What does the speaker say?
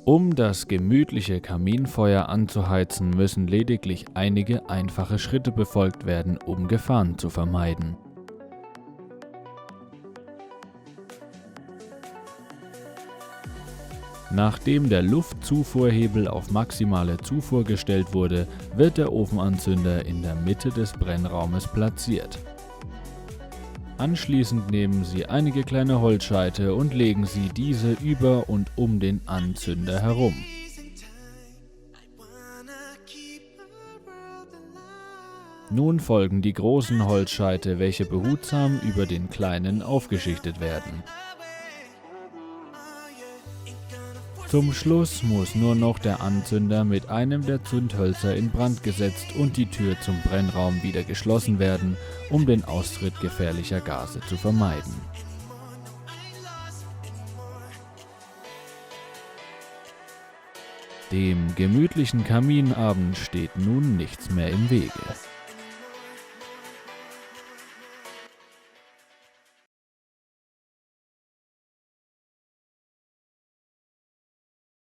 Um das gemütliche Kaminfeuer anzuheizen, müssen lediglich einige einfache Schritte befolgt werden, um Gefahren zu vermeiden. Nachdem der Luftzufuhrhebel auf maximale Zufuhr gestellt wurde, wird der Ofenanzünder in der Mitte des Brennraumes platziert. Anschließend nehmen Sie einige kleine Holzscheite und legen Sie diese über und um den Anzünder herum. Nun folgen die großen Holzscheite, welche behutsam über den kleinen aufgeschichtet werden. Zum Schluss muss nur noch der Anzünder mit einem der Zündhölzer in Brand gesetzt und die Tür zum Brennraum wieder geschlossen werden, um den Austritt gefährlicher Gase zu vermeiden. Dem gemütlichen Kaminabend steht nun nichts mehr im Wege.